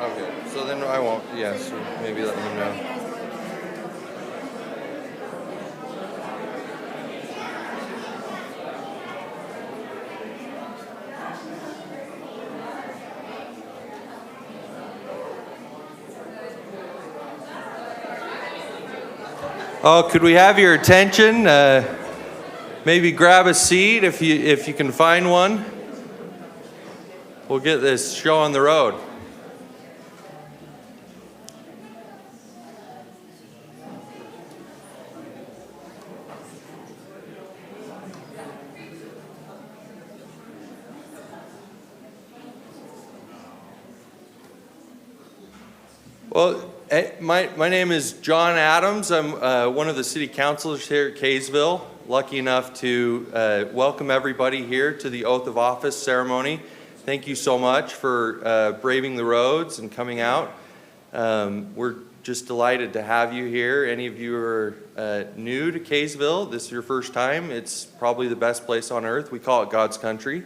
Okay, so then I won't, yes, maybe let him know. Oh, could we have your attention? Maybe grab a seat if you can find one. We'll get this show on the road. Well, my name is John Adams. I'm one of the city councilors here at Kaysville. Lucky enough to welcome everybody here to the oath of office ceremony. Thank you so much for braving the roads and coming out. We're just delighted to have you here. Any of you who are new to Kaysville, this is your first time, it's probably the best place on earth. We call it God's country.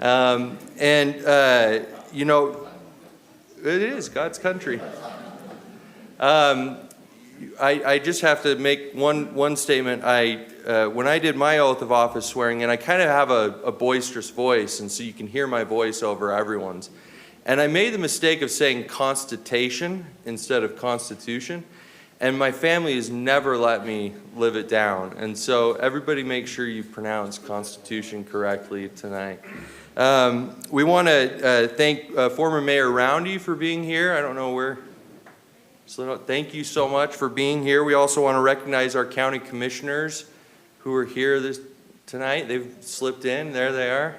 You know, it is God's country. I just have to make one statement. When I did my oath of office swearing in, I kind of have a boisterous voice, and so you can hear my voice over everyone's. And I made the mistake of saying constitution instead of constitution, and my family has never let me live it down. And so everybody make sure you pronounce constitution correctly tonight. We want to thank former Mayor Roundy for being here. I don't know where. So thank you so much for being here. We also want to recognize our county commissioners who are here tonight. They've slipped in. There they are.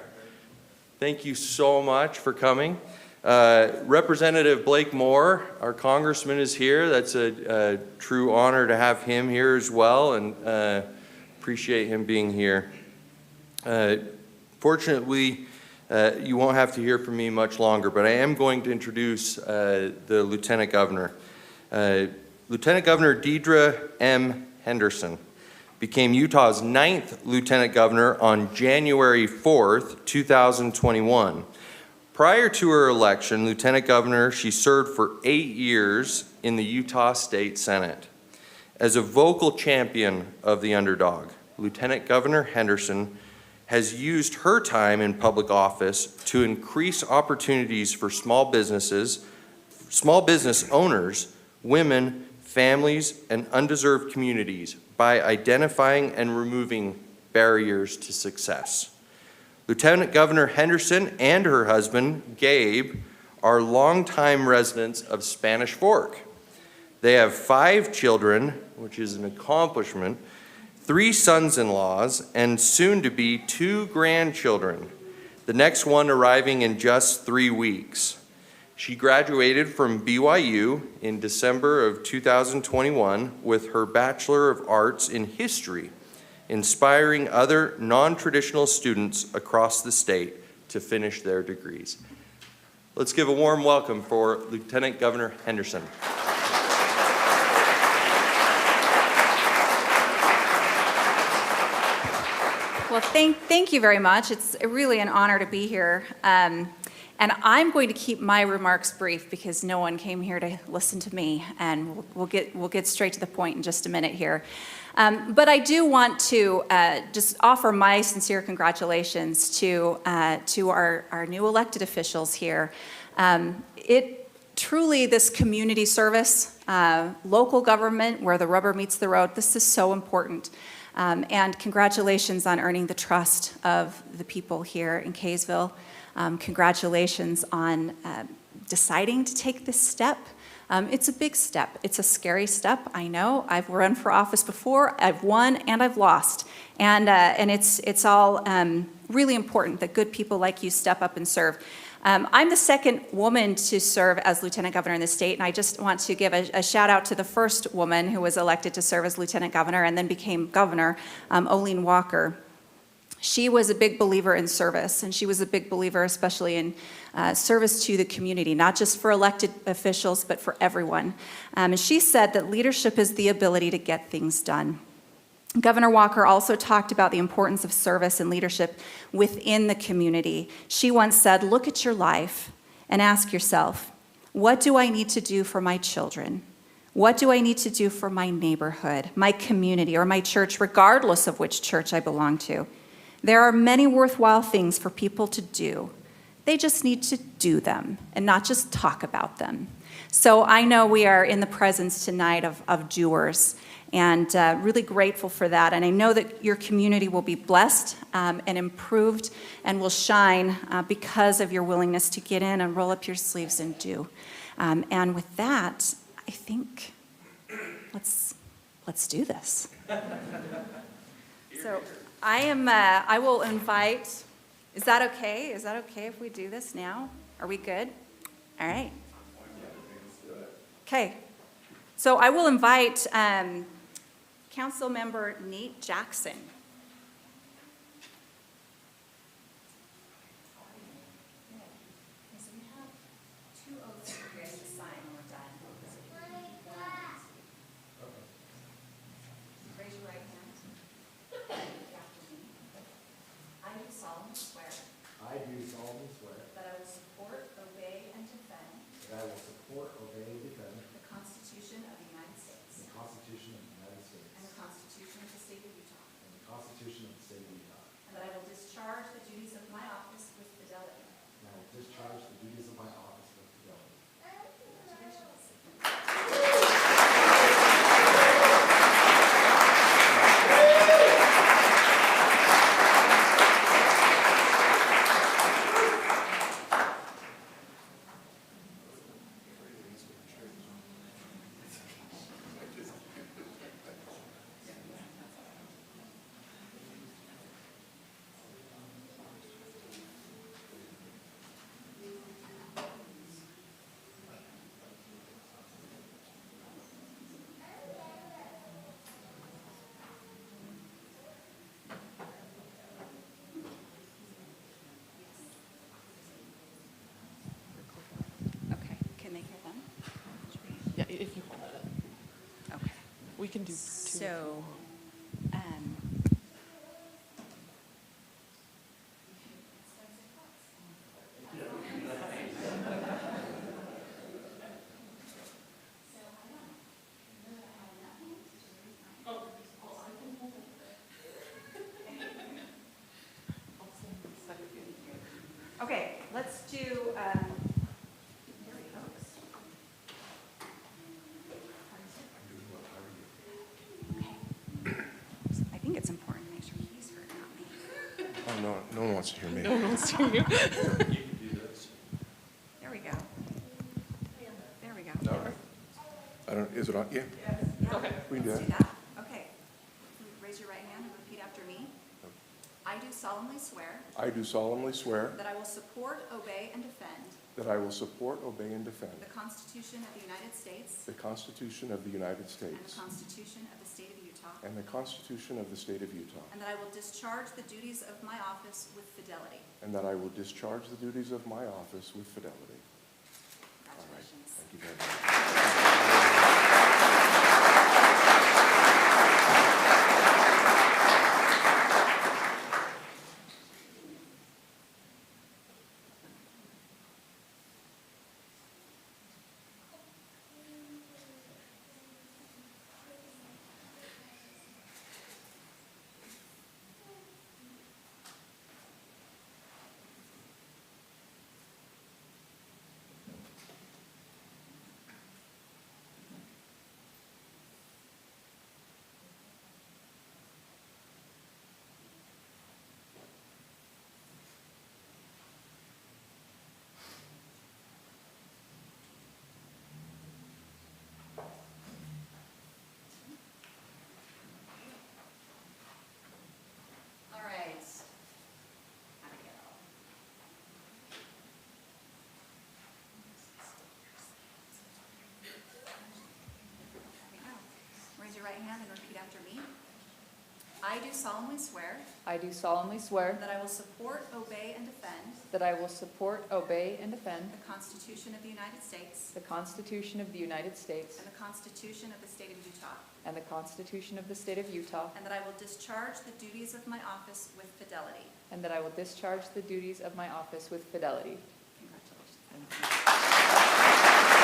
Thank you so much for coming. Representative Blake Moore, our congressman, is here. That's a true honor to have him here as well, and appreciate him being here. Fortunately, you won't have to hear from me much longer, but I am going to introduce the Lieutenant Governor. Lieutenant Governor Deidre M. Henderson became Utah's 9th Lieutenant Governor on January 4th, 2021. Prior to her election, Lieutenant Governor, she served for 8 years in the Utah State Senate. As a vocal champion of the underdog, Lieutenant Governor Henderson has used her time in public office to increase opportunities for small business owners, women, families, and undeserved communities by identifying and removing barriers to success. Lieutenant Governor Henderson and her husband, Gabe, are longtime residents of Spanish Fork. They have 5 children, which is an accomplishment, 3 sons-in-laws, and soon to be 2 grandchildren, the next one arriving in just 3 weeks. She graduated from BYU in December of 2021 with her Bachelor of Arts in History, inspiring other non-traditional students across the state to finish their degrees. Let's give a warm welcome for Lieutenant Governor Henderson. Well, thank you very much. It's really an honor to be here. And I'm going to keep my remarks brief because no one came here to listen to me, and we'll get straight to the point in just a minute here. But I do want to just offer my sincere congratulations to our new elected officials here. Truly, this community service, local government, where the rubber meets the road, this is so important. And congratulations on earning the trust of the people here in Kaysville. Congratulations on deciding to take this step. It's a big step. It's a scary step, I know. I've run for office before. I've won and I've lost. And it's all really important that good people like you step up and serve. I'm the second woman to serve as Lieutenant Governor in the state, and I just want to give a shout out to the first woman who was elected to serve as Lieutenant Governor and then became Governor, Olene Walker. She was a big believer in service, and she was a big believer especially in service to the community, not just for elected officials, but for everyone. And she said that leadership is the ability to get things done. Governor Walker also talked about the importance of service and leadership within the community. She once said, look at your life and ask yourself, What do I need to do for my children? What do I need to do for my neighborhood, my community, or my church, regardless of which church I belong to? There are many worthwhile things for people to do. They just need to do them and not just talk about them. So I know we are in the presence tonight of doers, and really grateful for that. And I know that your community will be blessed and improved and will shine because of your willingness to get in and roll up your sleeves and do. And with that, I think let's do this. So I will invite, is that okay? Is that okay if we do this now? Are we good? All right. Okay. So I will invite Council Member Nate Jackson. So we have 2 oaths for you guys to sign when we're done. Raise your right hand. Repeat after me. I do solemnly swear I do solemnly swear that I will support, obey, and defend that I will support, obey, and defend the Constitution of the United States the Constitution of the United States and the Constitution of the State of Utah, and the Constitution of the State of Utah, and that I will discharge the duties of my office with fidelity. and I will discharge the duties of my office with fidelity. Congratulations. Okay, can they hear them? Yeah, if you hold it. Okay. We can do 2. So, okay, let's do, there he goes. Okay. I think it's important to make sure he's heard, not me. Oh, no one wants to hear me. No one wants to hear you. You can do this. There we go. There we go. All right. I don't, is it on? Yeah. Yeah, Okay. We can do let's that. do that. Okay. Raise your right hand and repeat after me. I do solemnly swear I do solemnly swear that I will support, obey, and defend that I will support, obey, and defend the Constitution of the United States the Constitution of the United and the States Constitution of the State of Utah, and the Constitution of the State of Utah, and that I will discharge the duties of my office with fidelity. and that I will discharge the duties of my office with fidelity. All right. Congratulations. Thank you very much. All right. How'd it go? There we go. Raise your right hand and repeat after me. I do solemnly swear I do solemnly swear that I will support, obey, and defend that I will support, obey, and defend the Constitution of the United States the Constitution of the United States and the Constitution of the State of Utah, and the Constitution of the State of Utah, and that I will discharge the duties of my office with fidelity. and that I will discharge the duties of my office with fidelity. Congratulations. Thank you.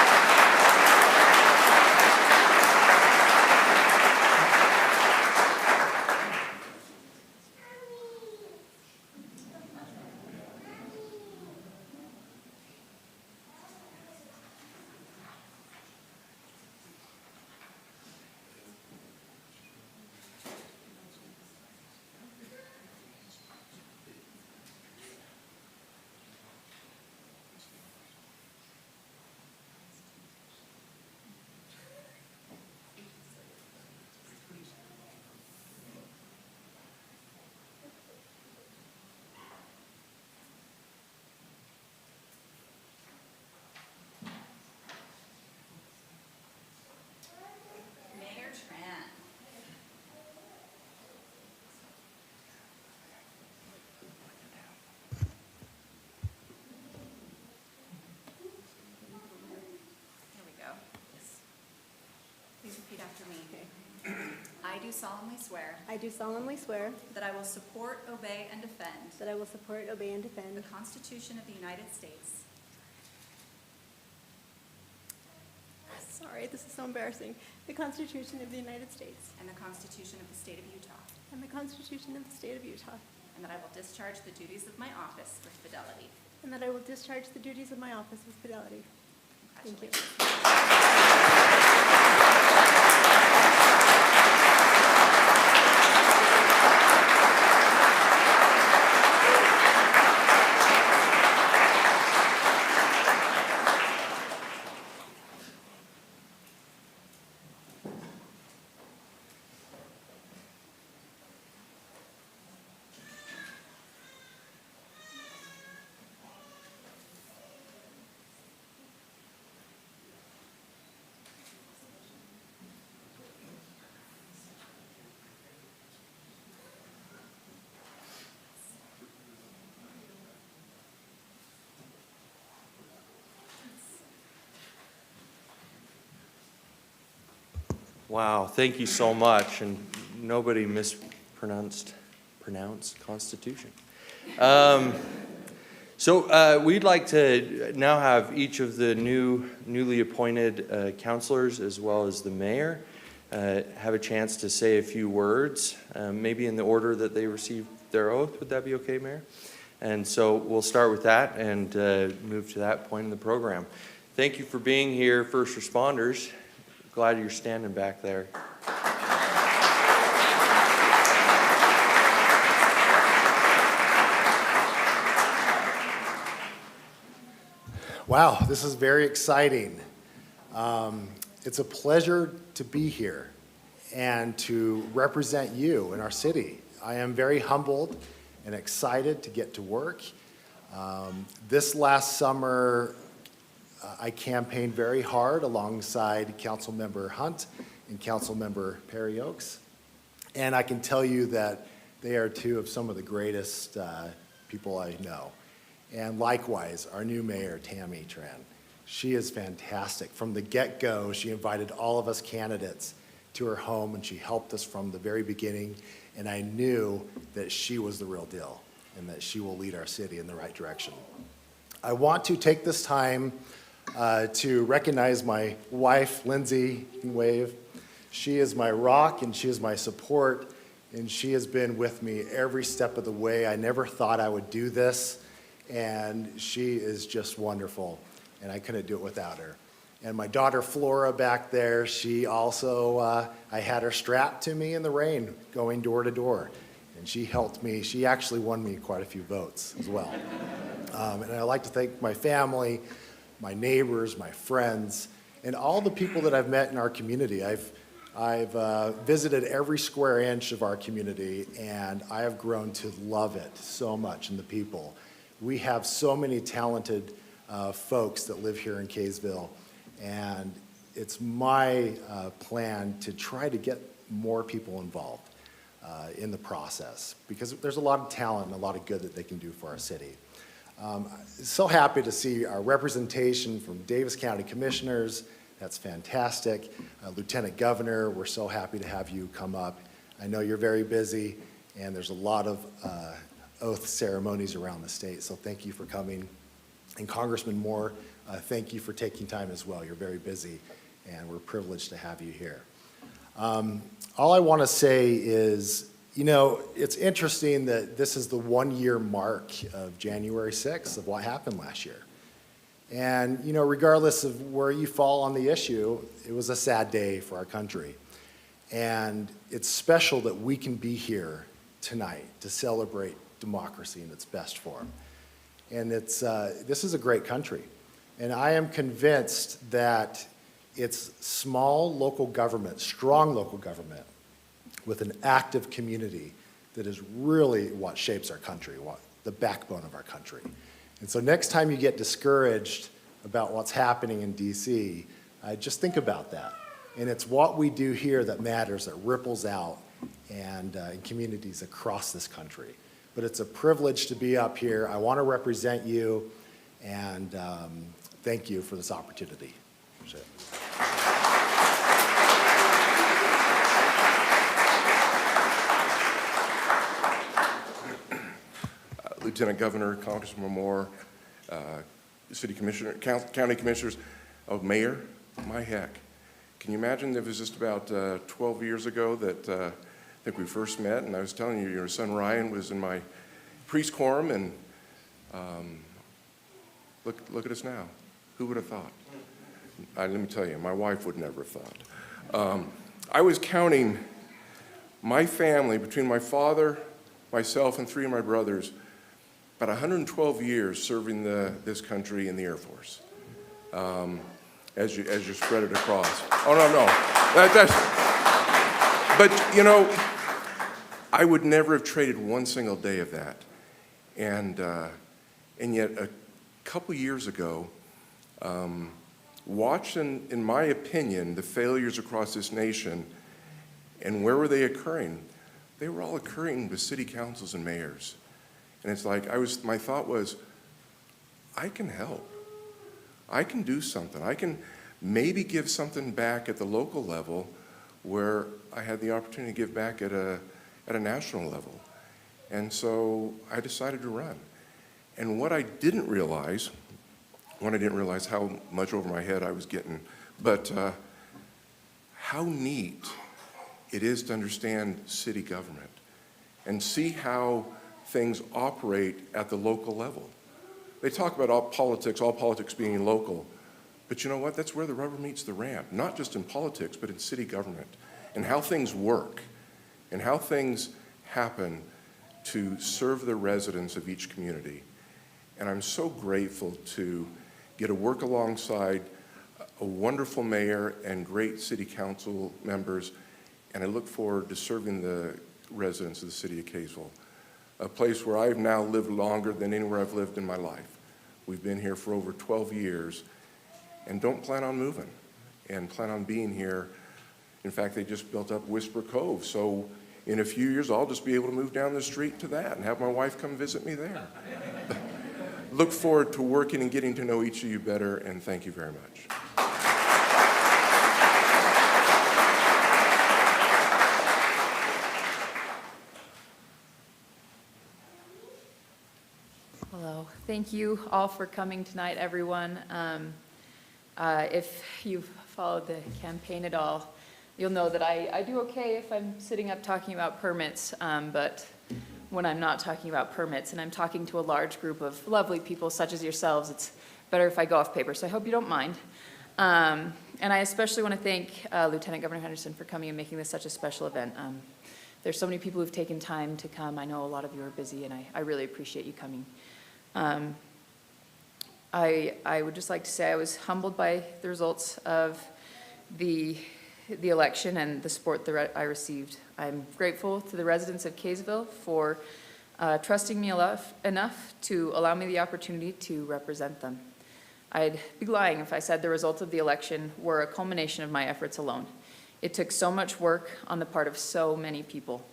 Repeat after me. I do solemnly swear I do solemnly swear that I will support, obey, and defend that I will support, obey, and the defend Constitution of the United States sorry, this is so embarrassing, the Constitution of the United States and the Constitution of the State of Utah, and the Constitution of the State of Utah, and that I will discharge the duties of my office with fidelity. and that I will discharge the duties of my office with fidelity. Thank you. Congratulations. Wow, thank you so much, and nobody pronounced Constitution. So we'd like to now have each of the newly appointed councilors, as well as the mayor, have a chance to say a few words, maybe in the order that they received their oath. Would that be okay, Mayor? And so we'll start with that and move to that point in the program. Thank you for being here, first responders. Glad you're standing back there. Wow, this is very exciting. It's a pleasure to be here and to represent you in our city. I am very humbled and excited to get to work. This last summer, I campaigned very hard alongside Councilmember Hunt and Councilmember Perry Oaks. And I can tell you that they are two of some of the greatest people I know. And likewise, our new mayor, Tammy Tran. She is fantastic. From the get-go, she invited all of us candidates to her home, and she helped us from the very beginning. And I knew that she was the real deal and that she will lead our city in the right direction. I want to take this time to recognize my wife, Lindsay. You can wave. She is my rock and she is my support, and she has been with me every step of the way. I never thought I would do this, and she is just wonderful, and I couldn't do it without her. And my daughter Flora back there, she also, I had her strapped to me in the rain going door to door, and she helped me. She actually won me quite a few votes as well. And I'd like to thank my family, my neighbors, my friends, and all the people that I've met in our community. I've visited every square inch of our community, and I have grown to love it so much, and the people. We have so many talented folks that live here in Kaysville, and it's my plan to try to get more people involved in the process, because there's a lot of talent and a lot of good that they can do for our city. So happy to see our representation from Davis County Commissioners. That's fantastic. Lieutenant Governor, we're so happy to have you come up. I know you're very busy, and there's a lot of oath ceremonies around the state, so thank you for coming. And Congressman Moore, thank you for taking time as well. You're very busy, and we're privileged to have you here. All I want to say is, you know, it's interesting that this is the 1-year mark of January 6th of what happened last year. And, you know, regardless of where you fall on the issue, it was a sad day for our country. And it's special that we can be here tonight to celebrate democracy in its best form. And this is a great country. And I am convinced that it's small local government, strong local government, with an active community that is really what shapes our country, the backbone of our country. And so next time you get discouraged about what's happening in DC, just think about that. And it's what we do here that matters, that ripples out and in communities across this country. But it's a privilege to be up here. I want to represent you, and thank you for this opportunity. Appreciate it. Lieutenant Governor, Congressman Moore, City Commissioner, County Commissioners, Mayor, my heck. Can you imagine if it was just about 12 years ago that I think we first met, and I was telling you, your son Ryan was in my priest quorum, and look at us now. Who would have thought? Let me tell you, my wife would never have thought. I was counting my family, between my father, myself, and 3 of my brothers, about 112 years serving this country in the Air Force. As you spread it across. Oh, no. But, you know, I would never have traded one single day of that. And yet, a couple years ago, watching, in my opinion, the failures across this nation, and where were they occurring? They were all occurring with city councils and mayors. And it's like, my thought was, I can help. I can do something. I can maybe give something back at the local level where I had the opportunity to give back at a national level. And so I decided to run. And what I didn't realize how much over my head I was getting, but how neat it is to understand city government and see how things operate at the local level. They talk about all politics being local, but you know what? That's where the rubber meets the ramp, not just in politics, but in city government, and how things work, and how things happen to serve the residents of each community. And I'm so grateful to get to work alongside a wonderful mayor and great city council members, and I look forward to serving the residents of the city of Kaysville, a place where I've now lived longer than anywhere I've lived in my life. We've been here for over 12 years and don't plan on moving and plan on being here. In fact, they just built up Whisper Cove, so in a few years I'll just be able to move down the street to that and have my wife come visit me there. Look forward to working and getting to know each of you better, and thank you very much. Hello. Thank you all for coming tonight, everyone. If you've followed the campaign at all, you'll know that I do okay if I'm sitting up talking about permits, but when I'm not talking about permits and I'm talking to a large group of lovely people such as yourselves, it's better if I go off paper, so I hope you don't mind. And I especially want to thank Lieutenant Governor Henderson for coming and making this such a special event. There's so many people who've taken time to come. I know a lot of you are busy, and I really appreciate you coming. I would just like to say I was humbled by the results of the election and the support that I received. I'm grateful to the residents of Kaysville for trusting me enough to allow me the opportunity to represent them. I'd be lying if I said the results of the election were a culmination of my efforts alone. It took so much work on the part of so many people.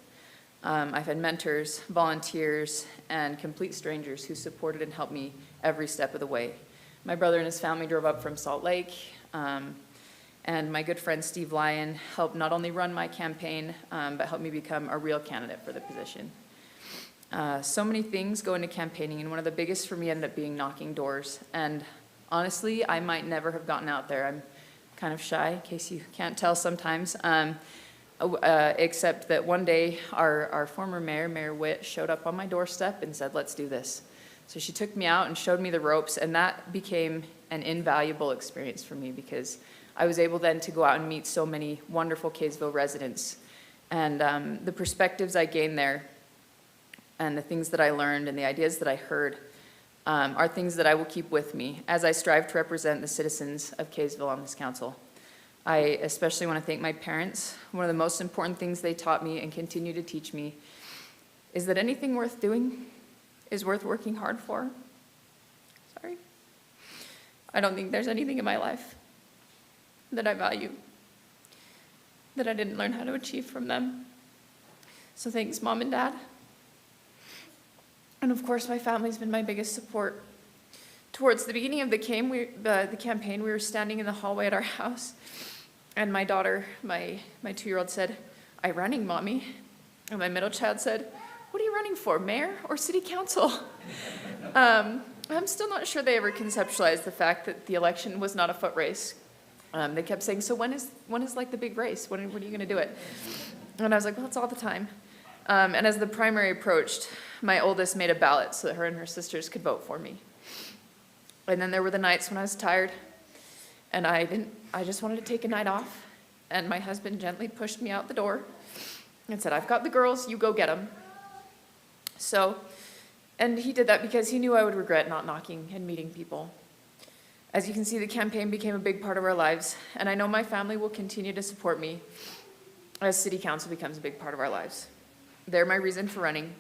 I've had mentors, volunteers, and complete strangers who supported and helped me every step of the way. My brother and his family drove up from Salt Lake, and my good friend Steve Lyon helped not only run my campaign, but helped me become a real candidate for the position. So many things go into campaigning, and one of the biggest for me ended up being knocking doors. And honestly, I might never have gotten out there. I'm kind of shy, in case you can't tell sometimes. Except that one day our former mayor, Mayor Witt, showed up on my doorstep and said, "Let's do this." So she took me out and showed me the ropes, and that became an invaluable experience for me because I was able then to go out and meet so many wonderful Kaysville residents. And the perspectives I gained there and the things that I learned and the ideas that I heard are things that I will keep with me as I strive to represent the citizens of Kaysville on this council. I especially want to thank my parents. One of the most important things they taught me and continue to teach me is that anything worth doing is worth working hard for. Sorry. I don't think there's anything in my life that I value that I didn't learn how to achieve from them. So thanks, Mom and Dad. And of course, my family's been my biggest support. Towards the beginning of the campaign, we were standing in the hallway at our house, and my daughter, my 2-year-old said, "I'm running, Mommy." And my middle child said, what are you running for, mayor or city council? I'm still not sure they ever conceptualized the fact that the election was not a foot race. They kept saying, so when is like the big race? When are you going to do it? And I was like, well, it's all the time. And as the primary approached, my oldest made a ballot so that her and her sisters could vote for me. And then there were the nights when I was tired, and I just wanted to take a night off. And my husband gently pushed me out the door and said, I've got the girls, you go get them. So, and he did that because he knew I would regret not knocking and meeting people. As you can see, the campaign became a big part of our lives, and I know my family will continue to support me as city council becomes a big part of our lives. They're my reason for running.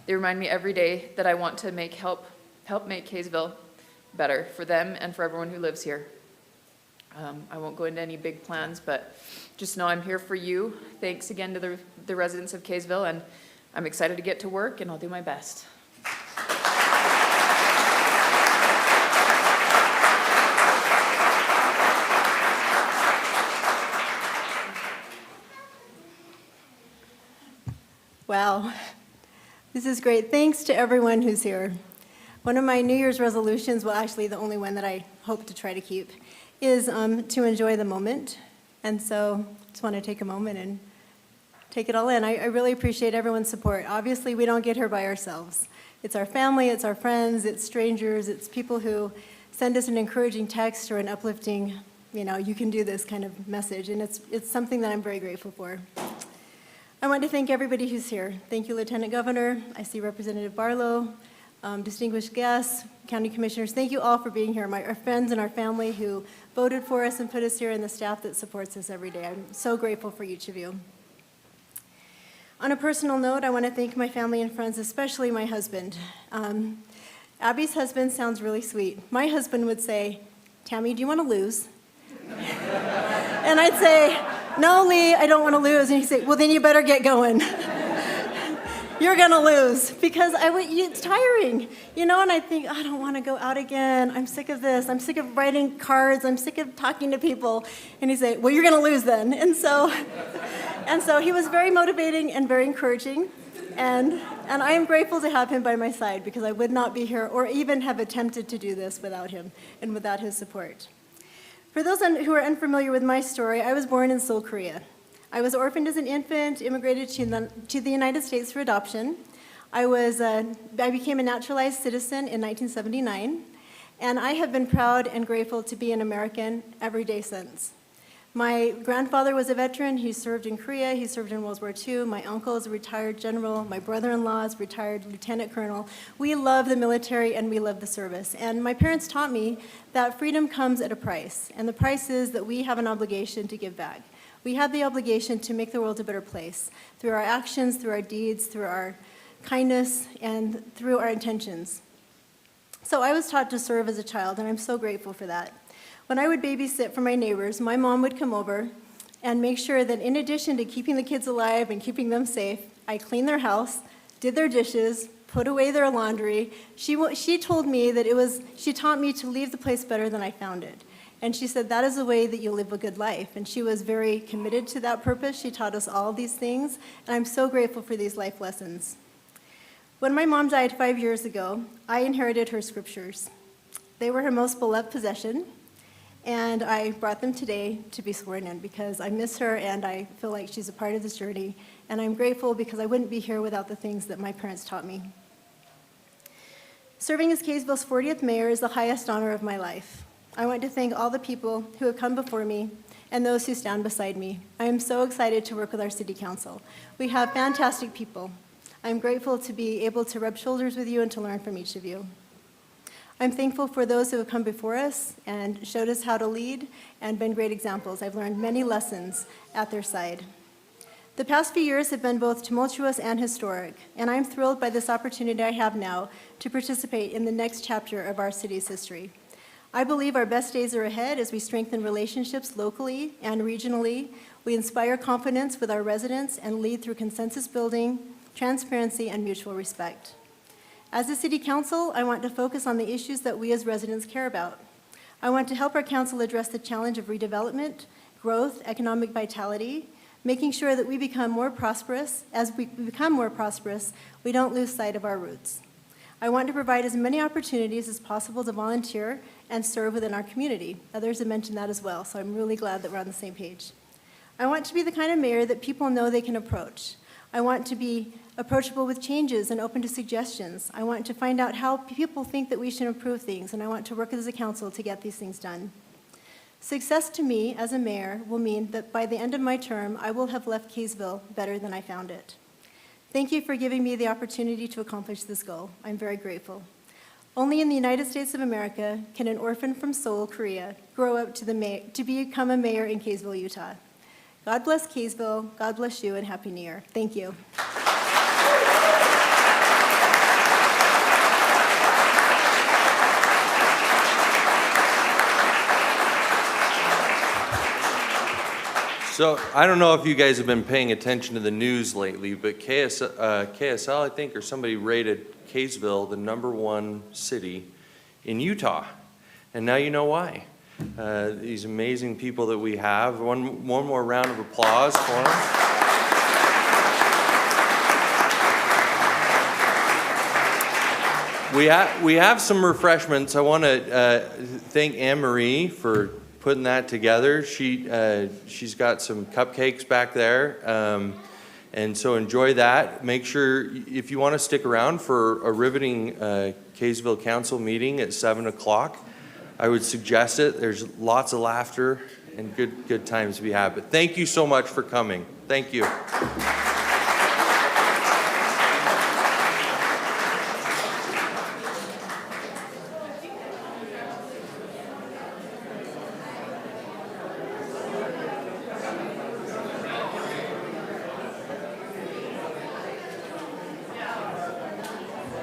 They remind me every day that I want to help make Kaysville better for them and for everyone who lives here. I won't go into any big plans, but just know I'm here for you. Thanks again to the residents of Kaysville, and I'm excited to get to work, and I'll do my best. Wow, this is great. Thanks to everyone who's here. One of my New Year's resolutions, well, actually the only one that I hope to try to keep, is to enjoy the moment. And so just want to take a moment and take it all in. I really appreciate everyone's support. Obviously, we don't get here by ourselves. It's our family, it's our friends, it's strangers, it's people who send us an encouraging text or an uplifting, you can do this kind of message. And it's something that I'm very grateful for. I want to thank everybody who's here. Thank you, Lieutenant Governor. I see Representative Barlow, distinguished guests, county commissioners. Thank you all for being here. Our friends and our family who voted for us and put us here, and the staff that supports us every day. I'm so grateful for each of you. On a personal note, I want to thank my family and friends, especially my husband. Abby's husband sounds really sweet. My husband would say, Tammy, do you want to lose? And I'd say, no, Lee, I don't want to lose. And he'd say, well, then you better get going. You're going to lose. Because it's tiring, and I think, I don't want to go out again. I'm sick of this. I'm sick of writing cards. I'm sick of talking to people. And he'd say, well, you're going to lose then. And so he was very motivating and very encouraging. And I am grateful to have him by my side because I would not be here or even have attempted to do this without him and without his support. For those who are unfamiliar with my story, I was born in Seoul, Korea. I was orphaned as an infant, immigrated to the United States for adoption. I became a naturalized citizen in 1979, and I have been proud and grateful to be an American every day since. My grandfather was a veteran. He served in Korea. He served in World War II. My uncle is a retired general. My brother-in-law is a retired lieutenant colonel. We love the military and we love the service. And my parents taught me that freedom comes at a price, and the price is that we have an obligation to give back. We have the obligation to make the world a better place through our actions, through our deeds, through our kindness, and through our intentions. So I was taught to serve as a child, and I'm so grateful for that. When I would babysit for my neighbors, my mom would come over and make sure that in addition to keeping the kids alive and keeping them safe, I cleaned their house, did their dishes, put away their laundry. She told me that she taught me to leave the place better than I found it. And she said, that is the way that you live a good life. And she was very committed to that purpose. She taught us all these things, and I'm so grateful for these life lessons. When my mom died 5 years ago, I inherited her scriptures. They were her most beloved possession, and I brought them today to be sworn in because I miss her and I feel like she's a part of this journey. And I'm grateful because I wouldn't be here without the things that my parents taught me. Serving as Kaysville's 40th mayor is the highest honor of my life. I want to thank all the people who have come before me and those who stand beside me. I am so excited to work with our city council. We have fantastic people. I'm grateful to be able to rub shoulders with you and to learn from each of you. I'm thankful for those who have come before us and showed us how to lead and been great examples. I've learned many lessons at their side. The past few years have been both tumultuous and historic, and I'm thrilled by this opportunity I have now to participate in the next chapter of our city's history. I believe our best days are ahead as we strengthen relationships locally and regionally. We inspire confidence with our residents and lead through consensus building, transparency, and mutual respect. As a city council, I want to focus on the issues that we as residents care about. I want to help our council address the challenge of redevelopment, growth, economic vitality, making sure that we become more prosperous. As we become more prosperous, we don't lose sight of our roots. I want to provide as many opportunities as possible to volunteer and serve within our community. Others have mentioned that as well, so I'm really glad that we're on the same page. I want to be the kind of mayor that people know they can approach. I want to be approachable with changes and open to suggestions. I want to find out how people think that we should improve things, and I want to work as a council to get these things done. Success to me as a mayor will mean that by the end of my term, I will have left Kaysville better than I found it. Thank you for giving me the opportunity to accomplish this goal. I'm very grateful. Only in the United States of America can an orphan from Seoul, Korea, grow up to become a mayor in Kaysville, Utah. God bless Kaysville, God bless you, and Happy New Year. Thank you. So I don't know if you guys have been paying attention to the news lately, but KSL, I think, or somebody rated Kaysville the #1 city in Utah. And now you know why. These amazing people that we have. One more round of applause for them. We have some refreshments. I want to thank Anne Marie for putting that together. She's got some cupcakes back there, and so enjoy that. Make sure, if you want to stick around for a riveting Kaysville Council meeting at 7 o'clock, I would suggest it. There's lots of laughter and good times to be had. But thank you so much for coming. Thank you.